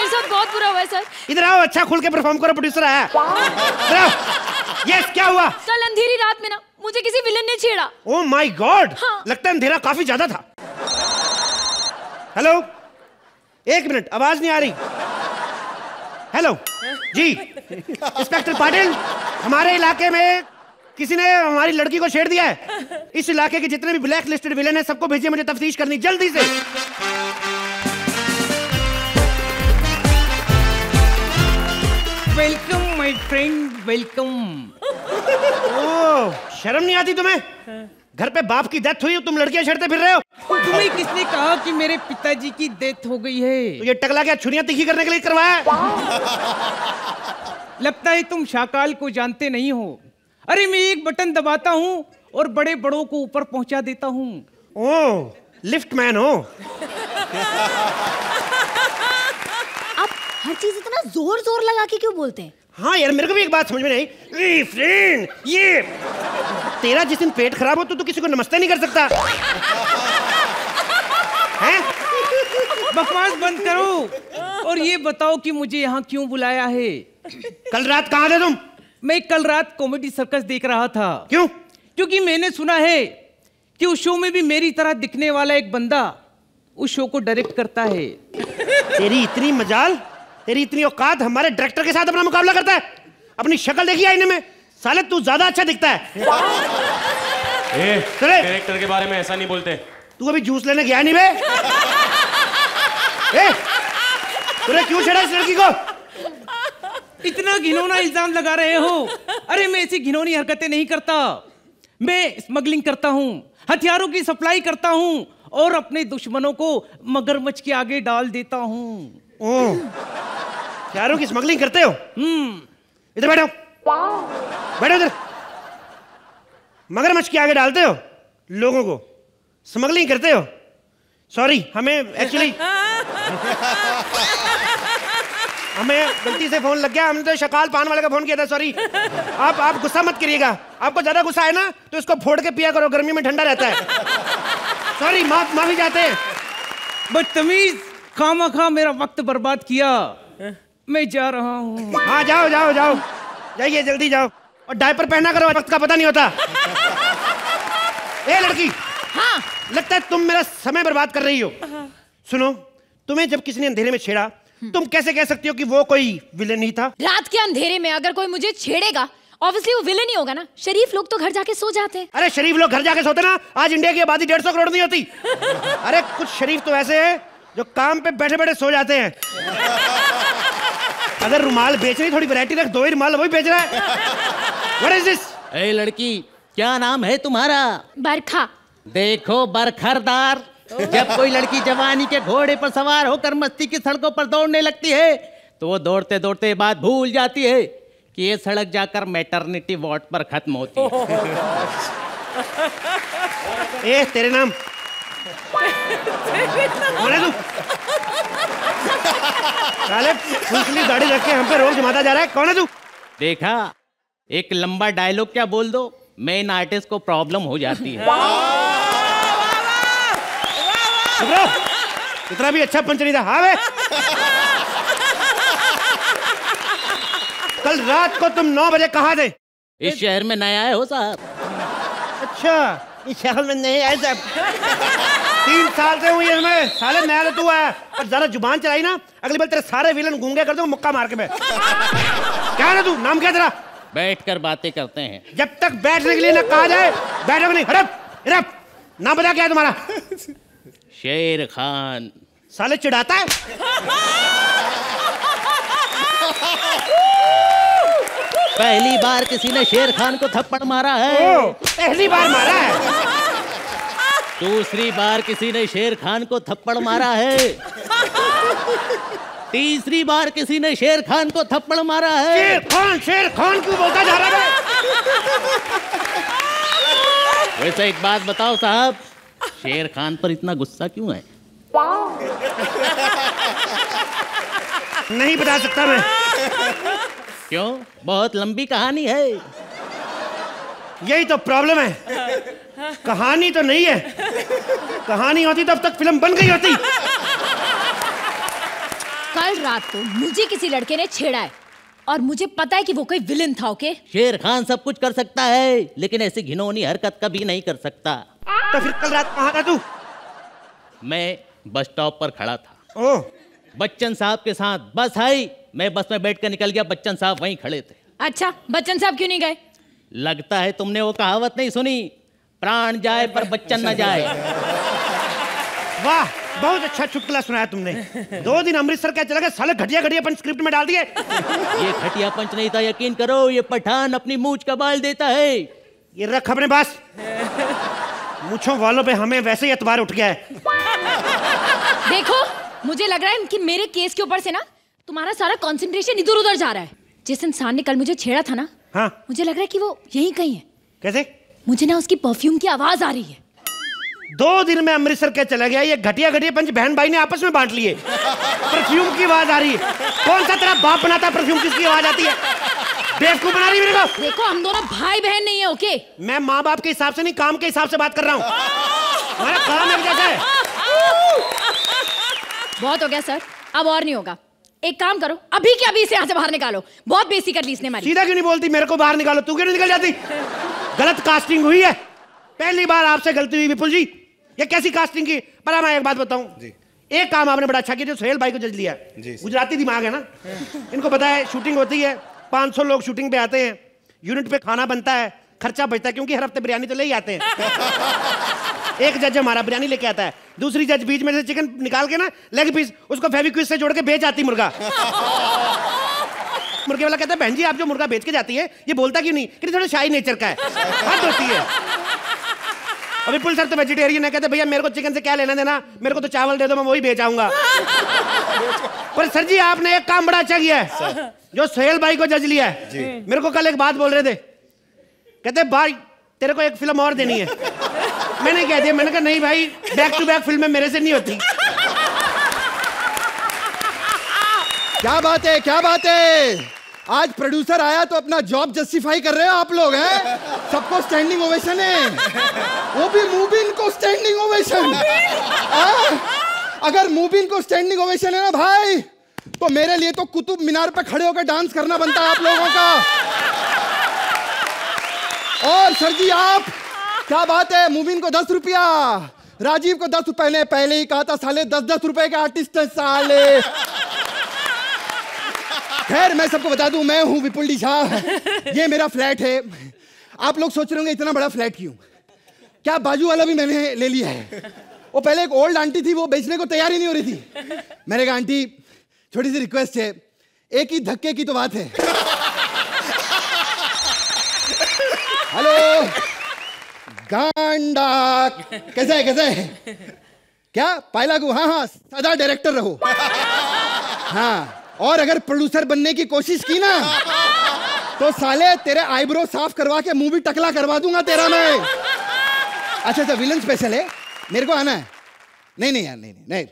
मेरे साथ बहुत बुरा हुआ है सर। इधर आओ, अच्छा खुल के परफॉर्म करो, प्रोड्यूसर आया। इधर आओ। यस, क्या हुआ? कल अंधेरी रात में ना मुझे किसी विलन ने छेड़ा। Oh my God. हाँ। लगता है अंधेरा काफी ज्यादा था। हेलो, एक मिनट, आवाज नहीं आ रही। हेलो जी, इंस्पेक्टर पाटिल, हमारे इलाके में किसी ने हमारी लड़की को छेड़ दिया है। इस इलाके के जितने भी ब्लैक लिस्टेड विलेन हैं सबको भेजिए, मुझे तफ्तीश करनी जल्दी से। Welcome my friend, welcome. Oh, शर्म नहीं आती तुम्हें? घर पे बाप की डेथ हुई, तुम लड़कियां छेड़ते फिर रहे हो। तुम्हें किसने कहा कि मेरे पिताजी की डेथ हो गई है? तो ये टकला क्या छुरियां तीखी करने के लिए करवाया? लगता है तुम शाकाल को जानते नहीं हो। अरे मैं एक बटन दबाता हूँ और बड़े बड़ों को ऊपर पहुंचा देता हूँ। ओह, लिफ्ट मैन हो। आप हर चीज इतना जोर जोर लगा के क्यों बोलते हैं? हाँ यार, मेरे को भी एक बात समझ में नहीं। ए फ्रेंड, ये तेरा जिस दिन पेट खराब हो तो किसी को नमस्ते नहीं कर सकता हैं? बकवास बंद करो और ये बताओ कि मुझे यहाँ क्यों बुलाया है? कल रात कहाँ थे तुम? मैं कल रात कॉमेडी सर्कस देख रहा था। क्यों? क्योंकि मैंने सुना है कि उस शो में भी मेरी तरह दिखने वाला एक बंदा उस शो को डायरेक्ट करता है। तेरी इतनी मजाल, तेरी इतनी औकात, हमारे डायरेक्टर के साथ अपना मुकाबला करता है? अपनी शक्ल देखी आईने में? साले तू ज्यादा अच्छा दिखता है। डायरेक्टर के बारे में ऐसा नहीं बोलते। तू अभी जूस लेने गया नहीं बे? तूने क्यों छेड़ा इस लड़की को? इतना घिनौना इल्जाम लगा रहे हो? अरे मैं ऐसी घिनौनी हरकतें नहीं करता। मैं स्मगलिंग करता हूँ, हथियारों की सप्लाई करता हूँ और अपने दुश्मनों को मगरमच्छ के आगे डाल देता हूँ। ओह, हथियारों की स्मगलिंग करते हो? इधर बैठो, बैठो इधर। मगरमच्छ के आगे डालते हो लोगों को, स्मगलिंग करते हो? सॉरी, हमें एक्चुअली हमें गलती से फोन लग गया। हमने तो शकाल पान वाले का फोन किया था। सॉरी, आप गुस्सा मत करिएगा। आपको ज्यादा गुस्सा है ना तो इसको फोड़ के पिया करो, गर्मी में ठंडा रहता है। सॉरी, माफी चाहते हैं। बदतमीज, खामखा मेरा वक्त बर्बाद किया। मैं जा रहा हूँ। हाँ जाओ जाओ जाओ, जाइए जल्दी जाओ। और डायपर पहना करो, वक्त का पता नहीं होता। ए लड़की, हाँ, लगता है तुम मेरा समय बर्बाद कर रही हो। सुनो, तुम्हें जब किसी ने अंधेरे में छेड़ा, तुम कैसे कह सकती हो कि वो कोई विलेन नहीं था? रात के अंधेरे में अगर कोई मुझे छेड़ेगा, ऑब्वियसली वो विलेन ही होगा ना। शरीफ लोग तो घर जाके सो जाते हैं। अरे शरीफ लोग घर जाके सोते ना, आज इंडिया की आबादी 150 करोड़ नहीं होती। अरे कुछ शरीफ तो ऐसे हैं जो काम पे बैठे बैठे सो जाते हैं। अगर रुमाल बेच रही, थोड़ी वैरायटी रख, 2 ही रुमाल वही बेच रहा है। What is this? ए लड़की, क्या नाम है तुम्हारा? बरखा। देखो बरखरदार, जब कोई लड़की जवानी के घोड़े पर सवार होकर मस्ती की सड़कों पर दौड़ने लगती है तो वो दौड़ते दौड़ते बात भूल जाती है कि ये सड़क जाकर मैटरनिटी वार्ड पर खत्म होती है। ए तेरे नाम तू साले फुसली दाढ़ी रख के हम पे रोक जमाता जा रहा है। कौन है तू? देखा, एक लंबा डायलॉग क्या बोल दो, मेन आर्टिस्ट को प्रॉब्लम हो जाती है। इतना भी अच्छा पंच नहीं था। हाँ वे, कल रात को तुम 9 बजे कहाँ थे? इस शहर में नया है हो साहब? अच्छा, इस शहर में नहीं आए साहब। 3 साल से हुई है हमें। साले नया तो तू आया, और जरा जुबान चलाई ना, अगली बार तेरे सारे विलन गूंगे कर दूं मुक्का मार के मैं। क्या है तू? नाम क्या तेरा? बैठकर बातें करते हैं। जब तक बैठने के लिए ना कहा जाए बैठोगे नहीं। हड़प हड़प। नाम बता क्या है तुम्हारा? शेर खान। साले चिढ़ाता है। पहली बार किसी ने शेर खान को थप्पड़ मारा है। पहली बार मारा है। दूसरी बार किसी ने शेर खान को थप्पड़ मारा है। तीसरी बार किसी ने शेर खान को थप्पड़ मारा है। शेर खान क्यों बोलता जा रहा है? वैसे एक बात बताओ साहब, शेर खान पर इतना गुस्सा क्यों है? नहीं बता सकता मैं। क्यों? बहुत लंबी कहानी है। यही तो प्रॉब्लम है, कहानी तो नहीं है। कहानी होती तब तक फिल्म बन गई होती। कल रात को मुझे किसी लड़के ने छेड़ा है और मुझे पता है कि वो कोई विलन था, ओके? शेर खान सब कुछ कर सकता है लेकिन ऐसी घिनौनी हरकत कभी नहीं कर सकता। तो फिर कल रात कहाँ था तू? मैं बस स्टॉप पर खड़ा था। ओह, बच्चन साहब के साथ बस आई, मैं बस में बैठ कर निकल गया, बच्चन साहब वहीं खड़े थे। अच्छा, बच्चन साहब क्यों नहीं गए? लगता है तुमने वो कहावत नहीं सुनी, प्राण जाए पर बच्चन न जाए। वाह, बहुत अच्छा चुटकुला सुनाया तुमने। 2 दिन अमृतसर क्या चला गया, साले घटिया घटिया पंच स्क्रिप्ट में डाल दिए। ये घटिया पंच नहीं था, यकीन करो, ये पठान अपनी मूंछ का बाल देता है। ये रख अपने पास। मूंछों वालों पे हमें वैसे ही एतबार उठ गया है। देखो, मुझे लग रहा है कि मेरे केस के ऊपर से ना तुम्हारा सारा कंसंट्रेशन इधर उधर जा रहा है। जिस इंसान ने कल मुझे छेड़ा था ना, हाँ, मुझे लग रहा है कि वो यहीं कहीं है। कैसे? मुझे ना उसकी परफ्यूम की आवाज आ रही है। 2 दिन में अमृतसर क्या चला गया, ये घटिया घटिया पंच बहन भाई ने आपस में बांट लिए। परफ्यूम की आवाज आ रही है। कौन सा तेरा बाप बनाता परफ्यूम किसकी आवाज आती है? बेवकूफ बना रही मेरे को। देखो, हम दोनों भाई बहन नहीं है, ओके? मैं माँ बाप के हिसाब से नहीं, काम के हिसाब से बात कर रहा हूँ। हमारा काम एक जैसा है। बहुत हो गया सर, अब और नहीं होगा। एक काम करो, अभी के अभी इसे यहाँ से बाहर निकालो। बहुत बेइज्जती कर ली इसने हमारी। सीधा क्यों नहीं बोलती मेरे को बाहर निकालो? तू क्यों नहीं निकल जाती? गलत कास्टिंग हुई है, पहली बार आपसे गलती हुई विपुल जी। ये कैसी कास्टिंग की? पर मैं एक बात बताऊं, एक काम आपने बड़ा अच्छा किया, जो सोहेल भाई को जज लिया। गुजराती दिमाग है ना, इनको पता है शूटिंग होती है, 500 लोग शूटिंग पे आते हैं, यूनिट पे खाना बनता है, खर्चा बचता है, क्योंकि हर हफ्ते बिरयानी तो ले ही आते हैं। एक जज हमारा बिरयानी लेके आता है, दूसरी जज बीच में से चिकन निकाल के ना लेग पीस उसको फेविक्विक से जोड़ के बेच आती मुर्गा। मुर्गे वाला कहता है, बहन जी आप जो मुर्गा बेच के जाती है ये बोलता क्यों नहीं? कि थोड़ा शाही नेचर का है, हद होती है। और विपुल सर तो वेजिटेरियन है, कहते भैया मेरे को चिकन से क्या लेना देना, मेरे को तो चावल दे दो, मैं वही बेच आऊंगा। पर सर जी आपने एक काम बड़ा अच्छा किया है, जो सोहेल भाई को जज लिया है। मेरे को कल एक बात बोल रहे थे, कहते भाई तेरे को एक फिल्म और देनी है। मैंने कह दिया, मैंने कहा नहीं भाई, बैक टू बैक फिल्में मेरे से नहीं होती। क्या बात है, क्या बात है। आज प्रोड्यूसर आया तो अपना जॉब जस्टिफाई कर रहे हो आप लोग, हैं? सबको स्टैंडिंग ओवेशन है, वो भी मूबिन को स्टैंडिंग ओवेशन। अगर मूबिन को स्टैंडिंग ओवेशन है ना भाई, तो मेरे लिए तो कुतुब मीनार पे खड़े होकर डांस करना बनता है आप लोगों का। और सर जी आप, क्या बात है, मूबिन को 10 रुपया, राजीव को 10 रुपए, पहले ही कहा था साले 10-10 रुपए के आर्टिस्ट है साले। खैर मैं सबको बता दूं, मैं हूं विपुल डी शाह, ये मेरा फ्लैट है। आप लोग सोच रहे होंगे इतना बड़ा फ्लैट क्यों? क्या बाजू वाला भी मैंने ले लिया है। वो पहले एक ओल्ड आंटी थी, वो बेचने को तैयार ही नहीं हो रही थी। मैंने कहा आंटी छोटी सी रिक्वेस्ट है, एक ही धक्के की तो बात है। हेलो गांडा, कैसा है, कैसा है? क्या पाई लागू? हाँ हाँ, सदा डायरेक्टर रहो। हाँ, और अगर प्रोड्यूसर बनने की कोशिश की ना, तो साले तेरे आईब्रो साफ करवा के मुंह भी टकला करवा दूंगा तेरा मैं। अच्छा अच्छा, विलन स्पेशल है, मेरे को आना है। नहीं नहीं यार, नहीं नहीं नहीं,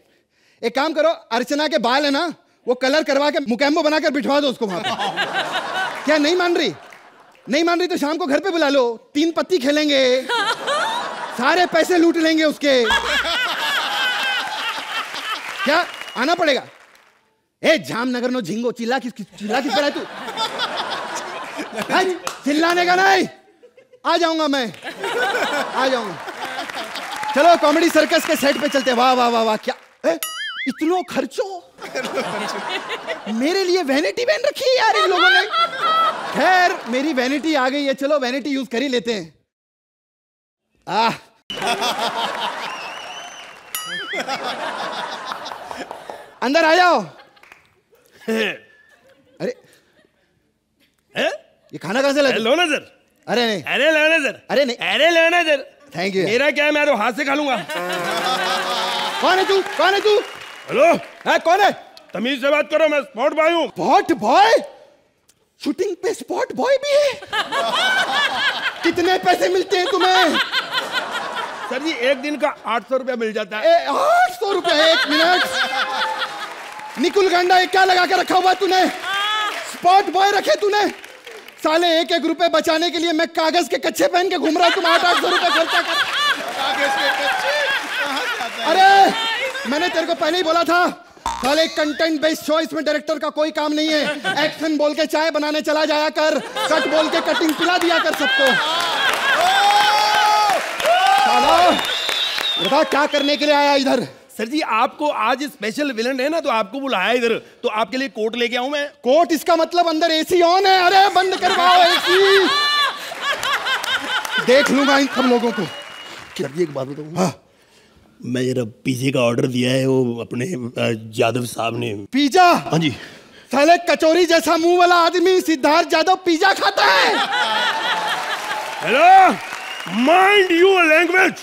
एक काम करो, अर्चना के बाल है ना, वो कलर करवा के मुकैम्बो बनाकर बिठवा दो उसको वहां पे। क्या नहीं मान रही? नहीं मान रही तो शाम को घर पे बुला लो, 3 पत्ती खेलेंगे, सारे पैसे लूट लेंगे उसके। क्या आना पड़ेगा? ए जामनगर नो झिंगो, चिल्ला किस पर है तू? चिल्लाने का नहीं, आ जाऊंगा मैं, आ जाऊंगा। चलो कॉमेडी सर्कस के सेट पे चलते। वाह वाह वाह वाह, क्या इतना खर्चो मेरे लिए वैनिटी वैन रखी है यार इन लोगों ने। खैर मेरी वैनिटी आ गई है, चलो वैनिटी यूज कर ही लेते हैं। अंदर आ जाओ। अरे ये खाना कहां से लाए? लो ना सर। अरे नहीं, अरे लो ना सर। अरे नहीं, अरे लो ना सर। Thank you. मेरा क्या है, मैं तो हाथ से खा लूंगा। कौन है तू? कौन है तू? हेलो, है कौन है? तमीज से बात करो, मैं स्पॉट बॉय हूँ। Spot boy? शूटिंग पे स्पॉट बॉय भी है? कितने पैसे मिलते हैं तुम्हें? सर जी 1 दिन का 800 रुपया मिल जाता है। 800 रुपया? 1 मिनट, निकुल गांडा ये क्या लगा के रखा हुआ तूने? स्पॉट बॉय रखे तूने? साले 1-1 रुपए बचाने के लिए मैं कागज के कच्चे पहन के घूम रहा हूं, तुम 800 रुपए खर्चा कर। कागज के कच्चे कहां से आता है? अरे मैंने तेरे को पहले ही बोला था, साले कंटेंट बेस्ड शो, इसमें डायरेक्टर का कोई काम नहीं है। एक्शन बोल के चाय बनाने चला जाया कर, कट बोल के कटिंग पिला दिया कर सबको। साला बता क्या करने के लिए आया इधर? सर जी आपको आज स्पेशल विलन है ना, तो आपको बुलाया इधर, तो आपके लिए कोट लेके आऊं मैं। कोट? इसका मतलब अंदर एसी ऑन है। अरे बंद करवाओ एसी। देख लूंगा इन सब लोगों को। सर जी एक बात बताऊं? हाँ। मैं जरा पिज्जे का ऑर्डर दिया है, वो अपने यादव साहब ने। पिज्जा? हाँ जी। साले कचौरी जैसा मुंह वाला आदमी सिद्धार्थ यादव पिज्जा खाता है? Hello, mind your language.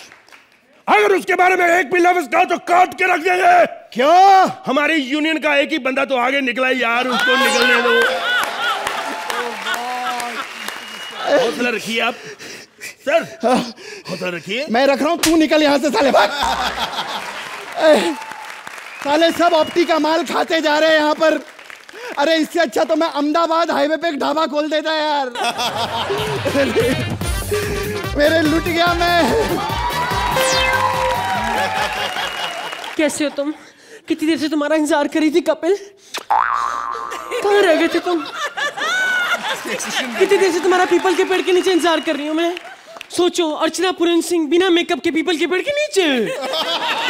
अगर उसके बारे में एक भी लफ्ज कहा तो काट के रख देंगे। क्यों? हमारी यूनियन का एक ही बंदा तो आगे निकला यार, उसको निकलने दो। हौसला रखिए आप सर, हौसला रखिए। मैं रख रहा हूं, तू निकल यहां से साले। भाग। साले सब ऑप्टी का माल खाते जा रहे हैं यहाँ पर। अरे इससे अच्छा तो मैं अहमदाबाद हाईवे पे एक ढाबा खोल देता यार। मेरे लुट गया मैं। कैसे हो तुम? कितनी देर से तुम्हारा इंतजार करी थी कपिल। कहाँ रह गए थे तुम? कितनी देर से तुम्हारा पीपल के पेड़ के नीचे इंतजार कर रही हूँ मैं। सोचो, अर्चना पुरन सिंह बिना मेकअप के पीपल के पेड़ के नीचे।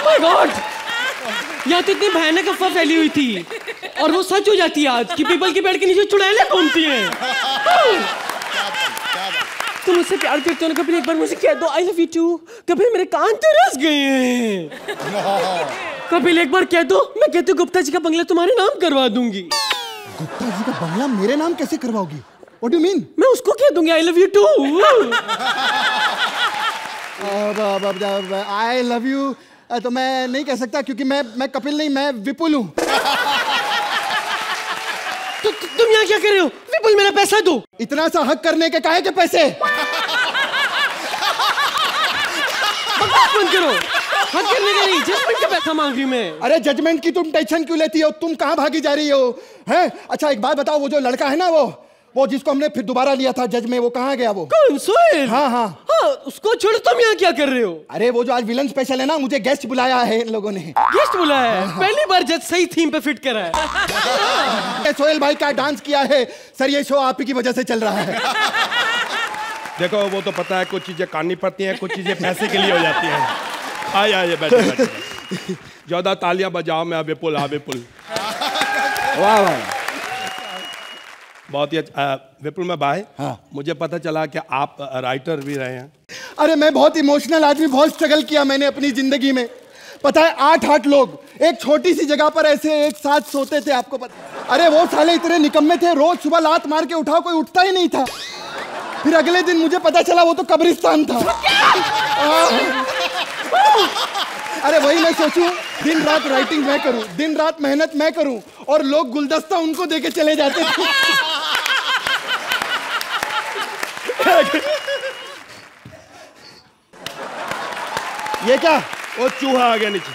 माय गॉड, यहाँ तो इतनी भयानक अफवाह फैली हुई थी और वो सच हो जाती है आज कि पीपल के पेड़ के नीचे चुड़ैलें घूमती हैं। तुम मुझसे प्यार करते हो ना कपिल? एक बार मुझे कह दो I love you too. Kapil मेरे कान तरस गए हैं। कपिल एक बार कह दो, मैं कहती हूँ गुप्ता जी का बंगला तुम्हारे नाम करवा दूंगी। गुप्ता जी का बंगला मेरे नाम कैसे करवाओगी? What do you mean? मैं उसको कह दूंगी I love you too. I love you तो मैं नहीं कह सकता क्योंकि मैं कपिल नहीं, मैं विपुल हूँ। तो तुम यहाँ क्या कर रहे हो? विपुल मेरा पैसा दो। इतना सा हक करने के काहे के पैसे? बंद करो। हक करने का नहीं, जजमेंट का पैसा मांग रही मैं। अरे जजमेंट की तुम टेंशन क्यों लेती हो? तुम कहाँ भागी जा रही हो? हैं? अच्छा एक बात बताओ, वो जो लड़का है ना, वो जिसको हमने फिर दोबारा लिया था जज में, वो कहाँ गया? वो कौन? सोहेल? हाँ हाँ हाँ, उसको छोड़ तुम यहाँ क्या कर रहे हो? अरे वो जो आज विलन स्पेशल है ना, मुझे गेस्ट बुलाया है इन लोगों ने। गेस्ट बुलाया है? पहली बार जज सही थीम पे फिट करा है। सोहेल भाई क्या डांस किया है सर, ये शो आप ही की वजह से चल रहा है। देखो वो तो पता है, कुछ चीजें करनी पड़ती हैं, कुछ चीजें पैसे के लिए हो जाती हैं। आइए बैठे। ज्यादा तालियां बजाओ। मैं विपुल। हाँ विपुल। वाह वाह, बहुत ही अच्छा। विपुल मैं भाई, हाँ। मुझे पता चला कि आप राइटर भी रहे हैं। अरे मैं बहुत इमोशनल आदमी, बहुत स्ट्रगल किया मैंने अपनी जिंदगी में। पता है 8 लोग एक छोटी सी जगह पर ऐसे एक साथ सोते थे, आपको पता? अरे वो साले इतने निकम्मे थे, रोज सुबह लात मार के उठाओ, कोई उठता ही नहीं था। फिर अगले दिन मुझे पता चला वो तो कब्रिस्तान था। अरे वही मैं सोचूं, दिन रात राइटिंग मैं करूं, दिन रात मेहनत मैं करूं, और लोग गुलदस्ता उनको देके चले जाते थे। ये क्या? वो चूहा आ गया नीचे।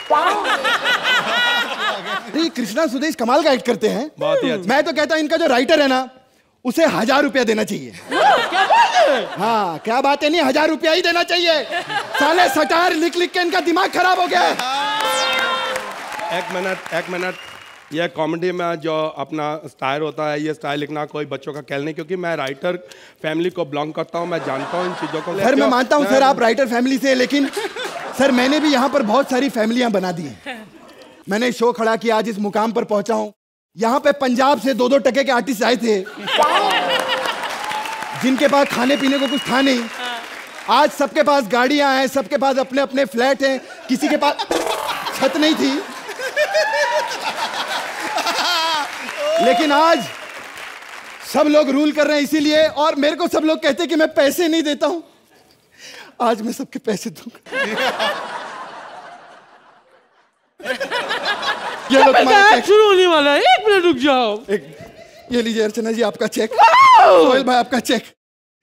अरे कृष्णा सुदेश कमाल का एक्ट करते हैं। बहुत ही अच्छा। मैं तो कहता हूं इनका जो राइटर है ना, उसे 1000 रुपया देना चाहिए। क्या बात है? हाँ क्या बात है, नहीं 1000 रुपया ही देना चाहिए। साले सटार लिख लिख के इनका दिमाग खराब हो गया है। एक मिनट। यह कॉमेडी में जो अपना स्टाइल होता है, ये स्टाइल लिखना कोई बच्चों का खेल नहीं, क्योंकि मैं राइटर फैमिली को बिलोंग करता हूँ, मैं जानता हूँ इन चीज़ों को। सर मैं मानता हूँ सर आप राइटर फैमिली से, लेकिन सर मैंने भी यहाँ पर बहुत सारी फैमिलियां बना दी हैं। मैंने शो खड़ा किया, आज इस मुकाम पर पहुंचा हूँ। यहाँ पे पंजाब से 2-2 टके के आर्टिस्ट आए थे जिनके पास खाने पीने को कुछ था नहीं। आज सबके पास गाड़ियां हैं, सबके पास अपने अपने फ्लैट हैं, किसी के पास छत नहीं थी। लेकिन आज सब लोग रूल कर रहे हैं इसीलिए, और मेरे को सब लोग कहते हैं कि मैं पैसे नहीं देता हूं। आज मैं सबके पैसे दूंगा। ये लो तुम्हारा चेक। शुरू होने वाला है, 1 मिनट रुक जाओ। ये लीजिए अर्चना जी आपका चेक, सोहेल भाई आपका चेक।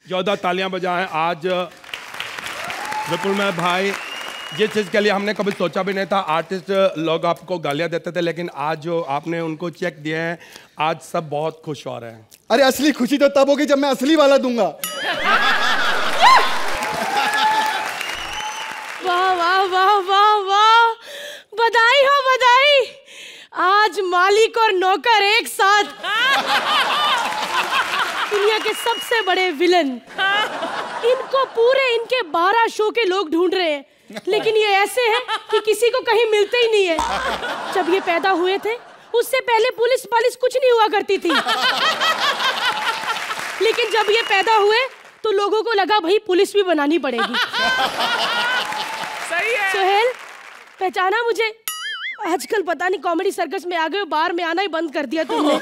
ज्यादा तालियां बजाएं। आज विपुल में भाई, ये चीज़ के लिए हमने कभी सोचा भी नहीं था। आर्टिस्ट लोग आपको गालियां देते थे, लेकिन आज जो आपने उनको चेक दिए हैं, आज सब बहुत खुश हो रहे हैं। अरे असली खुशी तो तब होगी जब मैं असली वाला दूंगा। वाह वाह वाह वाह वाह, बधाई हो बधाई। आज मालिक और नौकर एक साथ दुनिया के सबसे बड़े विलन। इनको पूरे इनके 12 शो के लोग ढूंढ रहे हैं, लेकिन ये ऐसे हैं कि किसी को कहीं मिलते ही नहीं है। जब ये पैदा हुए थे उससे पहले पुलिस पालिस कुछ नहीं हुआ करती थी, लेकिन जब ये पैदा हुए तो लोगों को लगा भाई पुलिस भी बनानी पड़ेगी। सही है। सोहेल, पहचाना मुझे? आजकल पता नहीं कॉमेडी सर्कस में आ गए, बार में आना ही बंद कर दिया तुमने।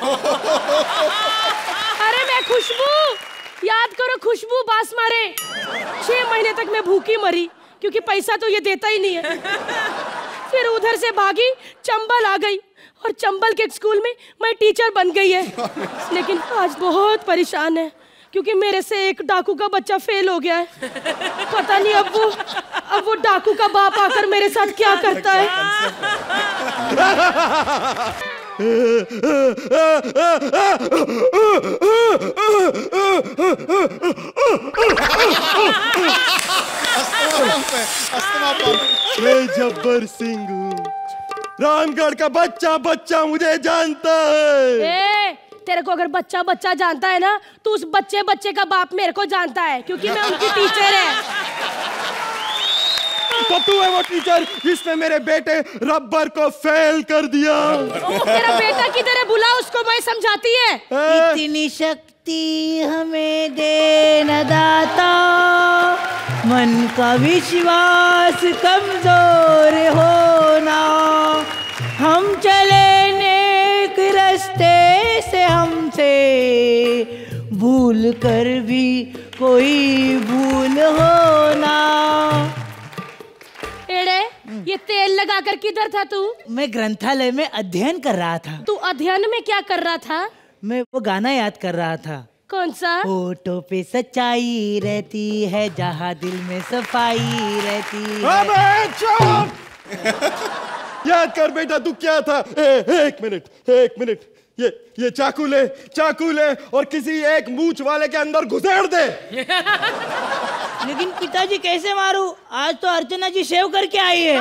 अरे मैं खुशबू, याद करो खुशबू बास मारे। 6 महीने तक मैं भूखी मरी क्योंकि पैसा तो ये देता ही नहीं है। फिर उधर से भागी, चंबल आ गई और चंबल के स्कूल में मैं टीचर बन गई है। लेकिन आज बहुत परेशान है क्योंकि मेरे से एक डाकू का बच्चा फेल हो गया है। पता नहीं अब वो डाकू का बाप आकर मेरे साथ क्या करता है। मैं जब्बर सिंह हूँ, रामगढ़ का बच्चा बच्चा मुझे जानता है। तेरे को अगर बच्चा बच्चा जानता है ना तो उस बच्चे बच्चे का बाप मेरे को जानता है क्योंकि मैं उनकी टीचर है। तो तू है वो टीचर जिसने मेरे बेटे रब्बर को फेल कर दिया। तेरा बेटा किधर है? बुला उसको, मैं समझाती है। इतनी शक्ति हमें दे न दाता, मन का विश्वास कमजोर होना। हम चले नेक रास्ते से, हमसे भूल कर भी कोई भूल होना। एड़े, ये तेल लगा कर किधर था तू? मैं ग्रंथालय में अध्ययन कर रहा था। तू अध्ययन में क्या कर रहा था? मैं वो गाना याद कर रहा था। कौन सा? होठों पे सच्चाई रहती है, जहाँ दिल में सफाई रहती है। अबे चुप! याद कर बेटा, तू क्या था? एक मिनट, ये चाकू ले और किसी एक मूंछ वाले के अंदर घुसेड़ दे। लेकिन पिताजी कैसे मारूं? आज तो अर्चना जी शेव करके आई है।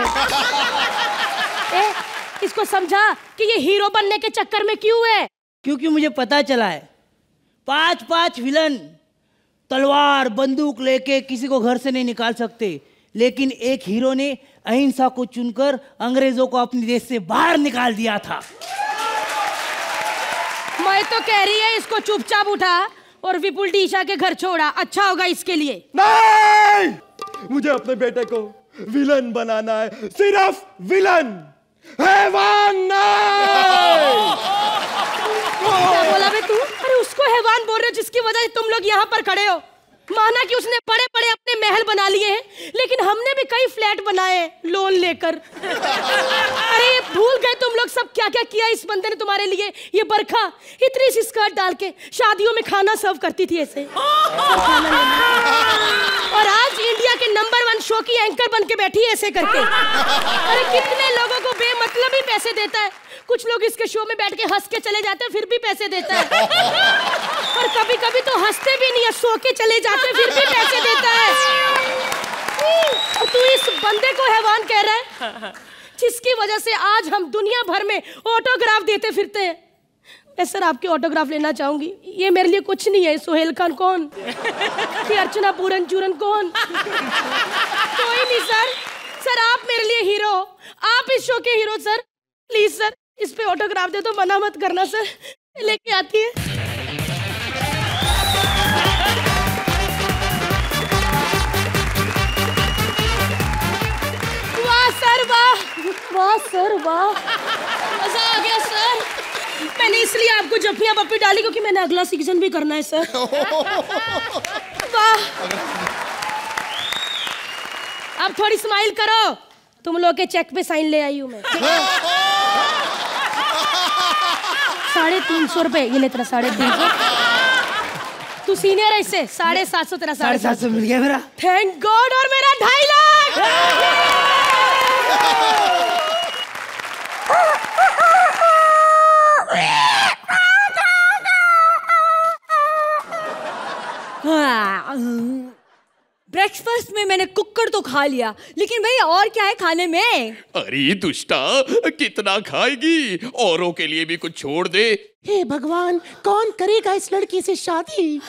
इसको समझा कि ये हीरो बनने के चक्कर में क्यों है? क्योंकि मुझे पता चला है 5 विलन तलवार बंदूक लेके किसी को घर से नहीं निकाल सकते, लेकिन एक हीरो ने अहिंसा को चुनकर अंग्रेजों को अपने देश से बाहर निकाल दिया था। मैं तो कह रही है इसको चुपचाप उठा और विपुल टीशा के घर छोड़ा, अच्छा होगा इसके लिए। नहीं, मुझे अपने बेटे को विलन बनाना है, सिर्फ विलन, हैवान नहीं। क्या बोला बे तू? अरे उसको हैवान बोल रहे हो जिसकी वजह से तुम लोग यहाँ पर खड़े हो। माना कि उसने बड़े बड़े अपने महल बना लिए हैं, लेकिन हमने भी कई फ्लैट बनाए लोन लेकर। अरे भूल गए तुम लोग सब क्या क्या किया इस बंदे ने तुम्हारे लिए। ये बरखा इतनी सी स्कर्ट डाल के शादियों में खाना सर्व करती थी ऐसे। और आज इंडिया के नंबर 1 शो की एंकर बन के बैठी है ऐसे करके। अरे कितने लोगों को बेमतलब ही पैसे देता है। कुछ लोग इसके शो में बैठ के हंस के चले जाते हैं, फिर भी पैसे देता है। और कभी कभी तो हंसते भी नहीं है, सो के चले जाते हैं, फिर भी पैसे देता है। और तू इस बंदे को हैवान कह रहा है जिसकी वजह से आज हम दुनिया भर में ऑटोग्राफ देते फिरते हैं। मैं सर आपके ऑटोग्राफ लेना चाहूंगी। ये मेरे लिए कुछ नहीं है। सोहेल खान कौन? ये अर्चना पूरन चूरन कौन? कोई नहीं सर। सर आप मेरे लिए हीरो, आप इस शो के हीरो सर। प्लीज सर इस पे ऑटोग्राफ दे दो, मना मत करना सर। लेके आती है। वाह सर वाह, वाह सर वाह, मजा आ गया सर। मैंने इसलिए आपको जफ्फियां पप्पी डाली क्योंकि मैंने अगला सीजन भी करना है सर। वाह, अब थोड़ी स्माइल करो। तुम लोग के चेक पे साइन ले आई हूं मैं। 350 रुपए ये ले तेरा 350। तू सीनियर है इससे 750 तेरा 750 मिल गया मेरा। Thank God. और मेरा 2.5 लाख। ब्रेकफास्ट में मैंने कुक कुकर तो खा लिया, लेकिन भाई और क्या है खाने में? अरे दुष्टा, कितना खाएगी? औरों के लिए भी कुछ छोड़ दे। हे भगवान, कौन करेगा इस लड़की से शादी?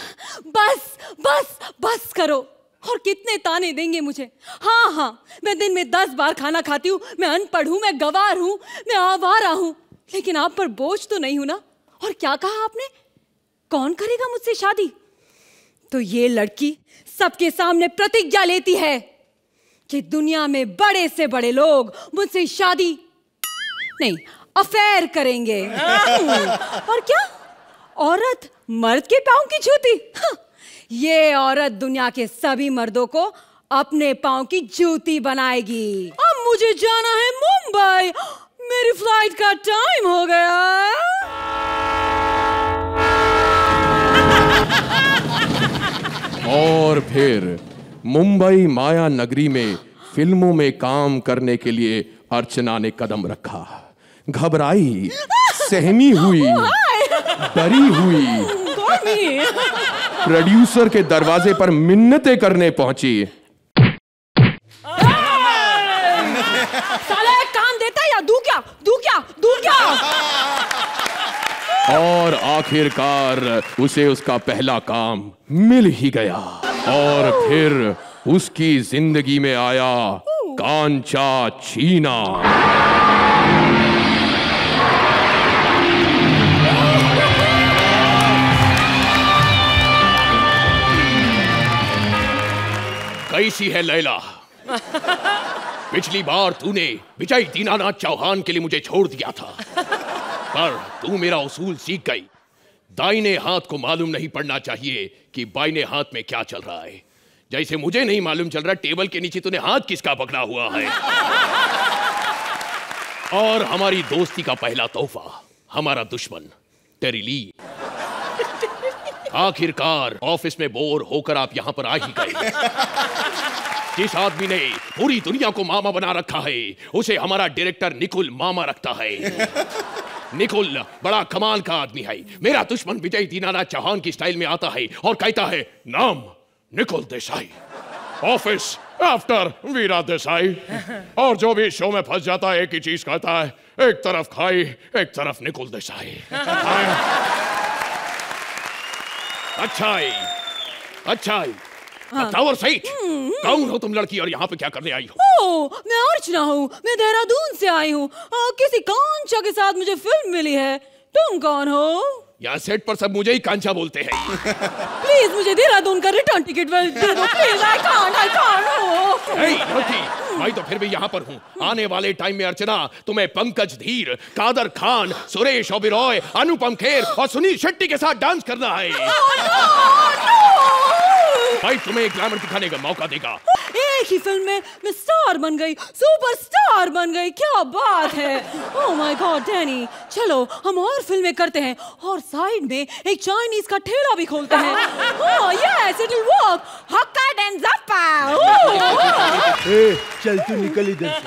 बस बस बस करो। और कितने ताने देंगे मुझे? हाँ हाँ, मैं दिन में 10 बार खाना खाती हूँ, मैं अनपढ़ हूँ, मैं गंवार हूँ, मैं आवारा हूँ, लेकिन आप पर बोझ तो नहीं हूं ना। और क्या कहा आपने? कौन करेगा मुझसे शादी? तो ये लड़की सबके सामने प्रतिज्ञा लेती है कि दुनिया में बड़े से बड़े लोग मुझसे शादी नहीं, अफेयर करेंगे। और क्या? औरत मर्द के पांव की जूती? ये औरत दुनिया के सभी मर्दों को अपने पांव की जूती बनाएगी। अब मुझे जाना है मुंबई, मेरी फ्लाइट का टाइम हो गया। और फिर मुंबई माया नगरी में फिल्मों में काम करने के लिए अर्चना ने कदम रखा। घबराई, सहमी हुई, डरी हुई, प्रोड्यूसर के दरवाजे पर मिन्नतें करने पहुंची। साला एक काम देता है या दूं क्या? और आखिरकार उसे उसका पहला काम मिल ही गया। और फिर उसकी जिंदगी में आया कांचा छीना। कैसी है लैला? पिछली बार तूने विजय दीनानाथ चौहान के लिए मुझे छोड़ दिया था, पर तू मेरा उसूल सीख गई। दाहिने हाथ को मालूम नहीं पड़ना चाहिए कि बाइने हाथ में क्या चल रहा है। जैसे मुझे नहीं मालूम चल रहा टेबल के नीचे तूने हाथ किसका पकड़ा हुआ है। और हमारी दोस्ती का पहला तोहफा हमारा दुश्मन टेरी ली। आखिरकार ऑफिस में बोर होकर आप यहां पर आ ही गए। जिस आदमी ने पूरी दुनिया को मामा बना रखा है, उसे हमारा डायरेक्टर निकुल मामा रखता है। निकुल बड़ा कमाल का आदमी है। मेरा दुश्मन विजय दीनानाथ चौहान की स्टाइल में आता है और कहता है, नाम निकुल देसाई, ऑफिस आफ्टर वीरा देसाई। और जो भी शो में फंस जाता है एक ही चीज कहता है, एक तरफ खाई एक तरफ निकुल देसाई। अच्छा है। बताओ और सही, कौन हो तुम लड़की और यहाँ पे क्या करने आई हो? मैं अर्चना हूँ, मैं देहरादून से आई हूँ। किसी कांचा के साथ मुझे फिल्म मिली है। तुम कौन हो? यहाँ सेट पर सब मुझे ही कांचा बोलते हैं। प्लीज मुझे देहरादून का रिटर्न टिकट दे दो प्लीज। आई कांट मैं तो फिर भी यहाँ पर हूँ। आने वाले टाइम में अर्चना तुम्हें पंकज धीर, कादर खान, सुरेश ओबेरॉय, अनुपम खेर और सुनील शेट्टी के साथ डांस करना है। भाई तुम्हें एक ग्लैमर दिखाने का मौका देगा। एक ही फिल्म में मैं स्टार बन गई, सुपरस्टार बन गई। क्या बात है। ओह माय गॉड डैनी, चलो हम और फिल्में करते हैं और साइड में एक चाइनीज का ठेला भी खोलते हैं। Oh yes it will work. हक्का एंड ज़प्पा। ए, चल तू निकल इधर से।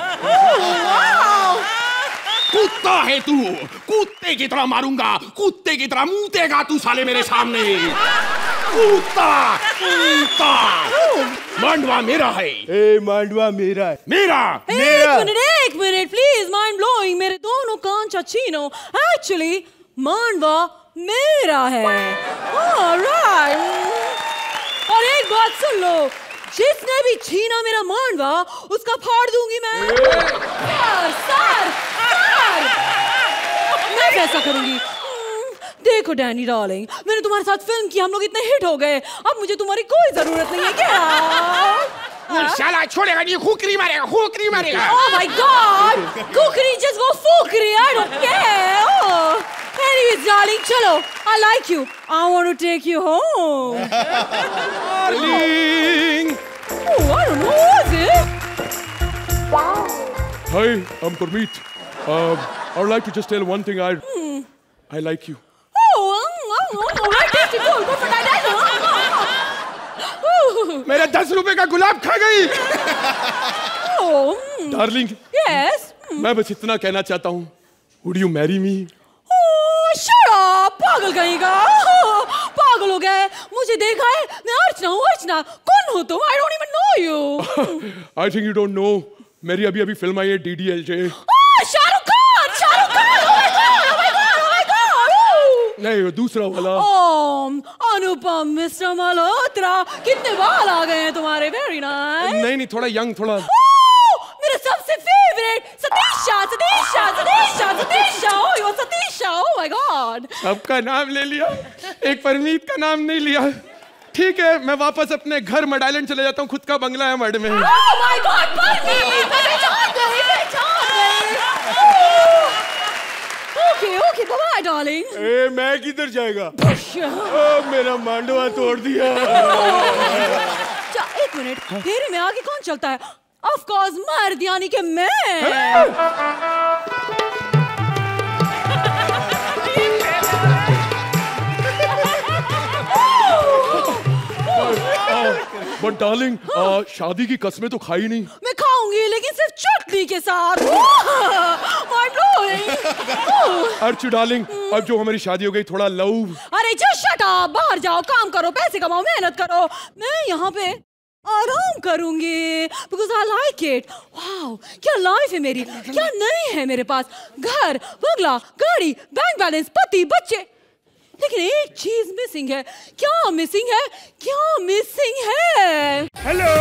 कुत्ता है तू, कुत्ते की तरह मारूंगा, कुत्ते की तरह मूतेगा तू साले मेरे सामने। कुत्ता मांडवा मेरा है। ए, मांडवा मेरा है। मेरा एक मिनट प्लीज। Mind blowing. मेरे दोनों कांचा छीनो। एक्चुअली मांडवा मेरा है। ऑलराइट। और एक बात सुन लो, जिसने भी छीना मेरा मांडवा उसका फाड़ दूंगी मैं। सर मैं कैसा करूंगी? देखो डैनी डार्लिंग, मैंने तुम्हारे साथ फिल्म की, हम लोग इतने हिट हो गए, अब मुझे तुम्हारी कोई जरूरत नहीं है। क्या शाला छोड़ेगा नहीं, खुकरी मारेगा। Oh my God! Cookery just go Fukrey, I don't care. Oh. Anyways, darling, चलो, I like you. I want to take you home. Darling. Oh, I don't know, who is it? Hi, I'm Gurmeet. I would like to just tell one thing. I like you. Right, tasty, cool, good for that. मेरे 10 रुपए का गुलाब खा गई। Darling, Yes. मैं बस इतना कहना चाहता हूँ, Would you marry me? Shut up, पागल कहीं का। पागल हो गए। मुझे देखा है? मैं अर्चना हूँ, अर्चना। कौन हो तुम? I don't even know you. I think you don't know. मेरी अभी फिल्म आई है DDLJ. Shahrukh Khan, Shahrukh Khan. Oh my God, oh my God, oh my God. नहीं, दूसरा वाला. अनुपम मिस्टर मल्होत्रा। कितने बाल आ गए हैं तुम्हारे? Very nice. नहीं, थोड़ा यंग, थोड़ा. मेरा सबसे favourite Satisha, Satisha, Satisha, Satisha. Oh, you are Satisha. Oh my God. सबका नाम ले लिया, एक परमीत का नाम नहीं लिया. ठीक है, मैं वापस अपने घर मड आइलैंड चले जाता हूँ. खुद का बंगला है मड में. Oh my God, परमीत, मैं पहचान गई. Okay, okay, bye-bye, darling. मैं किधर जाएगा? मेरा मांडवा तोड़ दिया. एक मिनट, फेरे में आगे कौन चलता है? Of course, मर्द यानी कि मैं. But darling, शादी की कसमें तो खाई नहीं. मैं खाऊंगी, लेकिन सिर्फ चटनी के साथ. अर्चू डार्लिंग, अब जो हमारी शादी हो गई, थोड़ा लव. अरे just shut up, बाहर जाओ, काम करो, पैसे कमाओ, मेहनत करो. मैं यहाँ पे आराम करूंगी because I like it. Wow, क्या लाइफ है मेरी, क्या नहीं है मेरे पास. घर, बंगला, गाड़ी, बैंक बैलेंस, पति, बच्चे. लेकिन एक चीज मिसिंग है. क्या मिसिंग है? क्या मिसिंग है? हेलो.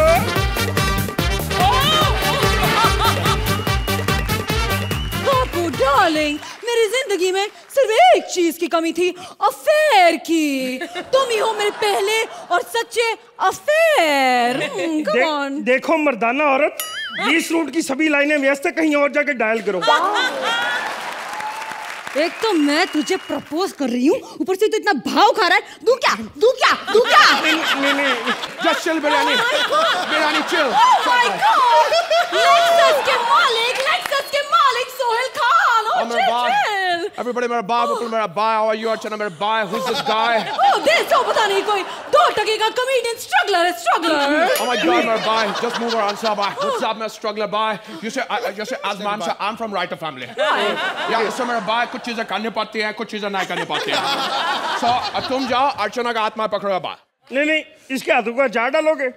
बापू डार्लिंग, मेरी जिंदगी में सिर्फ एक चीज की कमी थी, अफेयर की. तुम ही हो मेरे पहले और सच्चे अफेयर. Come on. देखो मर्दाना औरत, 20 रूट की सभी लाइनें व्यस्त है, कहीं और जाके डायल करो. एक तो मैं तुझे प्रपोज कर रही हूँ, ऊपर से तो इतना भाव खा रहा है. दूं क्या? दूं क्या? दूं क्या? नहीं. Just chill, biryani. Biryani chill. Oh my God. Lexus के मालिक Sohail Khan. Oh, chill. Everybody, मेरा बाय, बिल्कुल मेरा बाय. How are you, अर्चना? मेरा bye. Who's this guy? Oh, this तो पता नहीं, कोई 2 टके का कमेडियन स्ट्रगलर है, स्ट्रगलर. Oh my God, मेरा बाय. Just move around, sir. Bye. What's up, मैं स्ट्रगलर बाय. You say Azman sir, I'm from writer family. Yeah, so मेरा बाय. कुछ चीजें करने पाती हैं, कुछ चीजें नहीं करने पाती हैं. So तुम जाओ, अर्चना का आत्मा पकड़ो बाय. नहीं, इसके हाथों का जार डालोगे.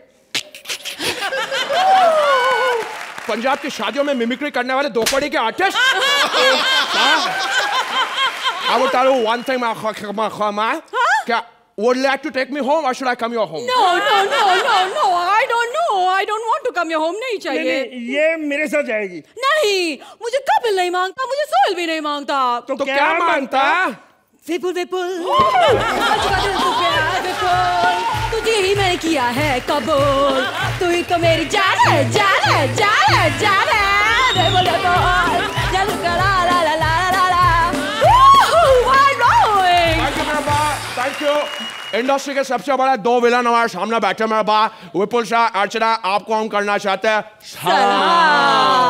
पंजाब की शादियों में मिमिक्री करने वाले 2 कौड़ी के artist. I will tell you one thing, क्या would like to take me home or should I come your home? No, I don't know. I don't want to come your home. नहीं चाहिए. नहीं, ये मेरे साथ जाएगी. नहीं, मुझे कपिल नहीं मांगता, मुझे सोहेल भी नहीं मांगता. तो क्या मांगता? विपुल. तुझे ही मैंने किया है कबूल. तू ही तो मेरी जान है. Thank you. इंडस्ट्री के सबसे बड़ा 2 विलन हमारे सामने बैठे मेरे बा. विपुल शाह, अर्चना, आपको हम करना चाहते हैं सलाम.